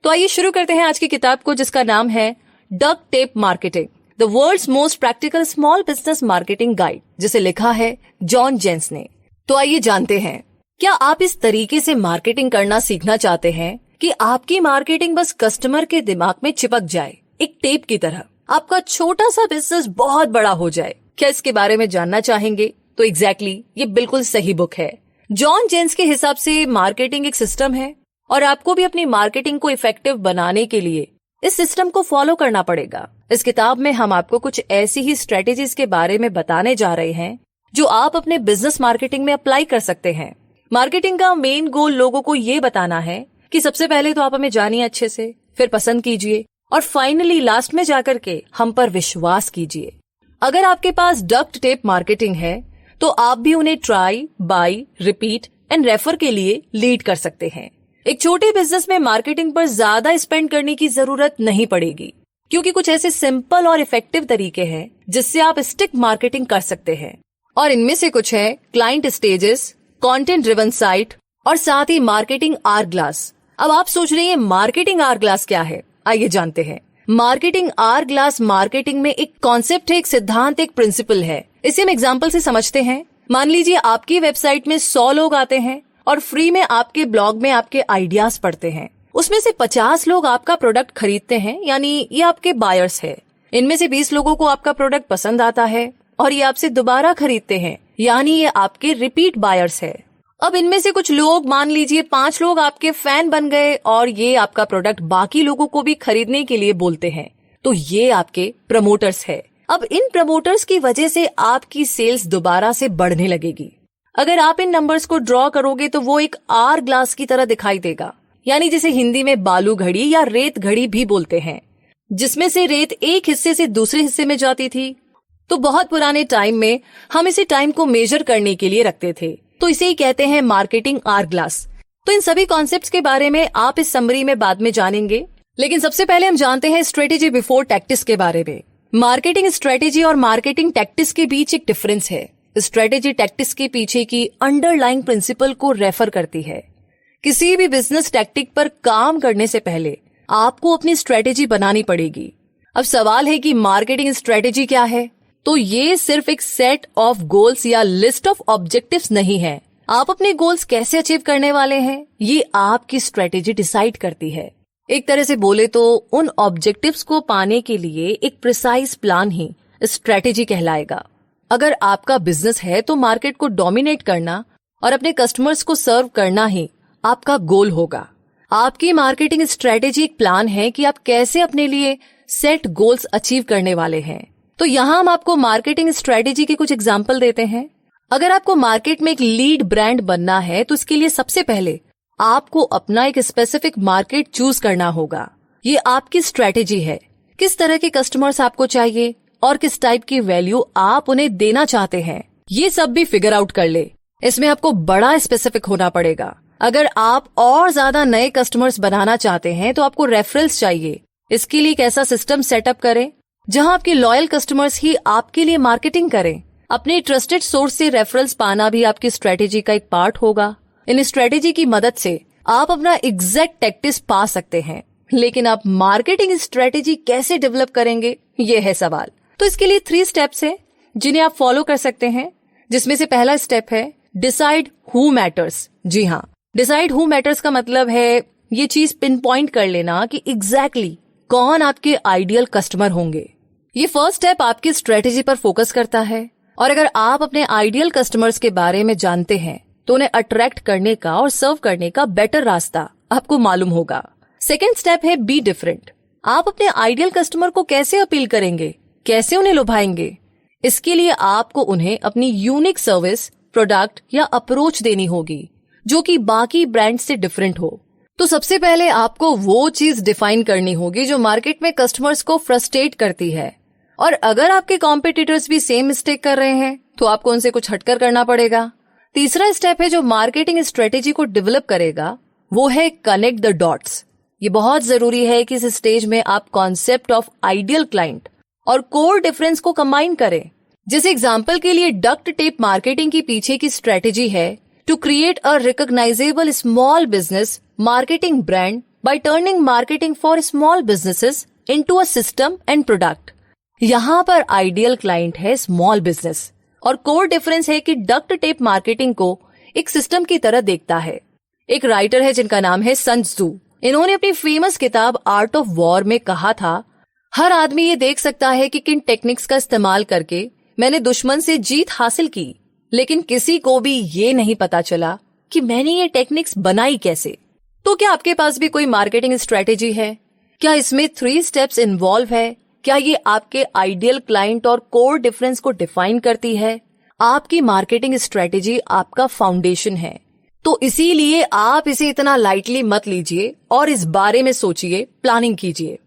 तो आइए शुरू करते हैं आज की किताब को, जिसका नाम है duct tape marketing, the world's most practical small business marketing guide, जिसे लिखा है जॉन जेन्स ने। तो आइए जानते हैं, क्या आप इस तरीके से मार्केटिंग करना सीखना चाहते हैं कि आपकी मार्केटिंग बस कस्टमर के दिमाग में चिपक जाए, एक टेप की तरह आपका छोटा सा बिजनेस बहुत बड़ा हो जाए? क्या इसके बारे में जानना चाहेंगे? तो एग्जैक्टली ये बिल्कुल सही बुक है। जॉन जेन्स के हिसाब से मार्केटिंग एक सिस्टम है और आपको भी अपनी मार्केटिंग को इफेक्टिव बनाने के लिए इस सिस्टम को फॉलो करना पड़ेगा। इस किताब में हम आपको कुछ ऐसी ही स्ट्रेटेजीज के बारे में बताने जा रहे हैं जो आप अपने बिजनेस मार्केटिंग में अप्लाई कर सकते हैं। मार्केटिंग का मेन गोल लोगों को ये बताना है कि सबसे पहले तो आप हमें जानिए अच्छे से, फिर पसंद कीजिए और फाइनली लास्ट में जाकर के हम पर विश्वास कीजिए। अगर आपके पास डक्ट टेप मार्केटिंग है तो आप भी उन्हें try, by, repeat and refer के लिए लीड कर सकते हैं। एक छोटे बिजनेस में मार्केटिंग पर ज्यादा स्पेंड करने की जरूरत नहीं पड़ेगी, क्योंकि कुछ ऐसे सिंपल और इफेक्टिव तरीके हैं जिससे आप स्टिक मार्केटिंग कर सकते हैं। और इनमें से कुछ है client stages, content driven site और साथ ही मार्केटिंग आवर ग्लास। अब आप सोच रहे हैं मार्केटिंग आवर ग्लास क्या है? आइए जानते हैं। मार्केटिंग आवर ग्लास मार्केटिंग में एक कॉन्सेप्ट है, एक सिद्धांत, एक प्रिंसिपल है। इसे हम एग्जांपल से समझते हैं। मान लीजिए आपकी वेबसाइट में 100 लोग आते हैं और फ्री में आपके ब्लॉग में आपके आइडियाज पढ़ते हैं। उसमें से 50 लोग आपका प्रोडक्ट खरीदते हैं, यानी ये आपके बायर्स है। इनमें से 20 लोगों को आपका प्रोडक्ट पसंद आता है और ये आपसे दोबारा खरीदते हैं, यानी ये आपके रिपीट बायर्स है। अब इनमें से कुछ लोग, मान लीजिए 5 लोग आपके फैन बन गए और ये आपका प्रोडक्ट बाकी लोगों को भी खरीदने के लिए बोलते हैं, तो ये आपके प्रमोटर्स है। अब इन प्रमोटर्स की वजह से आपकी सेल्स दोबारा से बढ़ने लगेगी। अगर आप इन नंबर्स को ड्रॉ करोगे तो वो एक आवर ग्लास की तरह दिखाई देगा, यानी जिसे हिंदी में बालू घड़ी या रेत घड़ी भी बोलते हैं, जिसमें से रेत एक हिस्से से दूसरे हिस्से में जाती थी। तो बहुत पुराने टाइम में हम इसे टाइम को मेजर करने के लिए रखते थे, तो इसे ही कहते हैं मार्केटिंग आवर ग्लास। तो इन सभी कॉन्सेप्ट्स के बारे में आप इस समरी में बाद में जानेंगे, लेकिन सबसे पहले हम जानते हैं स्ट्रेटेजी बिफोर टैक्टिस के बारे में। मार्केटिंग स्ट्रेटेजी और मार्केटिंग टैक्टिस के बीच एक डिफरेंस है। स्ट्रेटेजी टैक्टिस के पीछे की अंडरलाइंग प्रिंसिपल को रेफर करती है। किसी भी बिजनेस टैक्टिक पर काम करने से पहले आपको अपनी स्ट्रेटेजी बनानी पड़ेगी। अब सवाल है कि मार्केटिंग स्ट्रेटेजी क्या है? तो ये सिर्फ एक सेट ऑफ गोल्स या लिस्ट ऑफ ऑब्जेक्टिव्स नहीं है। आप अपने गोल्स कैसे अचीव करने वाले हैं, ये आपकी स्ट्रेटेजी डिसाइड करती है। एक तरह से बोले तो उन ऑब्जेक्टिव्स को पाने के लिए एक प्रिसाइज प्लान ही स्ट्रेटेजी कहलाएगा। अगर आपका बिजनेस है तो मार्केट को डोमिनेट करना और अपने कस्टमर्स को सर्व करना ही आपका गोल होगा। आपकी मार्केटिंग स्ट्रेटेजी एक प्लान है कि आप कैसे अपने लिए सेट गोल्स अचीव करने वाले हैं। तो यहाँ हम आपको मार्केटिंग स्ट्रेटेजी के कुछ एग्जाम्पल देते हैं। अगर आपको मार्केट में एक लीड ब्रांड बनना है तो उसके लिए सबसे पहले आपको अपना एक स्पेसिफिक मार्केट चूज करना होगा। ये आपकी स्ट्रेटेजी है। किस तरह के कस्टमर्स आपको चाहिए और किस टाइप की वैल्यू आप उन्हें देना चाहते हैं, ये सब भी फिगर आउट कर ले। इसमें आपको बड़ा स्पेसिफिक होना पड़ेगा। अगर आप और ज्यादा नए कस्टमर्स बनाना चाहते हैं तो आपको रेफरल्स चाहिए। इसके लिए एक ऐसा सिस्टम सेटअप करें जहां आपके लॉयल कस्टमर्स ही आपके लिए मार्केटिंग करें। अपने ट्रस्टेड सोर्स से रेफरल्स पाना भी आपकी स्ट्रेटेजी का एक पार्ट होगा। इन स्ट्रेटेजी की मदद से आप अपना एग्जैक्ट टैक्टिस पा सकते हैं, लेकिन आप मार्केटिंग स्ट्रेटेजी कैसे डेवलप करेंगे, ये है सवाल। तो इसके लिए 3 स्टेप्स हैं जिन्हें आप फॉलो कर सकते हैं, जिसमें से पहला स्टेप है डिसाइड हु मैटर्स। जी हाँ, डिसाइड हु मैटर्स का मतलब है ये चीज पिन पॉइंट कर लेना कि एग्जैक्टली कौन आपके आइडियल कस्टमर होंगे। ये फर्स्ट स्टेप आपकी स्ट्रेटेजी पर फोकस करता है, और अगर आप अपने आइडियल कस्टमर्स के बारे में जानते हैं तो उन्हें अट्रैक्ट करने का और सर्व करने का बेटर रास्ता आपको मालूम होगा। सेकेंड स्टेप है बी डिफरेंट। आप अपने आइडियल कस्टमर को कैसे अपील करेंगे, कैसे उन्हें लुभाएंगे? इसके लिए आपको उन्हें अपनी यूनिक सर्विस, प्रोडक्ट या अप्रोच देनी होगी जो कि बाकी ब्रांड से डिफरेंट हो। तो सबसे पहले आपको वो चीज डिफाइन करनी होगी जो मार्केट में कस्टमर्स को फ्रस्ट्रेट करती है, और अगर आपके कॉम्पिटिटर्स भी सेम मिस्टेक कर रहे हैं तो आपको उनसे कुछ हटकर करना पड़ेगा। तीसरा स्टेप है जो मार्केटिंग स्ट्रेटेजी को डेवलप करेगा, वो है कनेक्ट द डॉट्स। ये बहुत जरूरी है कि इस स्टेज में आप कॉन्सेप्ट ऑफ आइडियल क्लाइंट और कोर डिफरेंस को कंबाइन करें। जैसे एग्जांपल के लिए डक्ट टेप मार्केटिंग के पीछे की स्ट्रेटेजी है to create a recognizable small business marketing brand by turning marketing for small businesses into a system and product। यहाँ पर आइडियल क्लाइंट है स्मॉल बिजनेस और कोर डिफरेंस है कि डक्ट टेप मार्केटिंग को एक सिस्टम की तरह देखता है। एक राइटर है जिनका नाम है सन त्जू। इन्होंने अपनी फेमस किताब आर्ट ऑफ वॉर में कहा था, हर आदमी ये देख सकता है कि किन टेक्निक्स का इस्तेमाल करके मैंने दुश्मन से जीत हासिल की, लेकिन किसी को भी ये नहीं पता चला कि मैंने ये टेक्निक्स बनाई कैसे। तो क्या आपके पास भी कोई मार्केटिंग स्ट्रेटेजी है? क्या इसमें 3 स्टेप्स इन्वॉल्व है? क्या ये आपके आइडियल क्लाइंट और कोर डिफरेंस को डिफाइन करती है? आपकी मार्केटिंग स्ट्रेटेजी आपका फाउंडेशन है, तो इसीलिए आप इसे इतना लाइटली मत लीजिए और इस बारे में सोचिए, प्लानिंग कीजिए।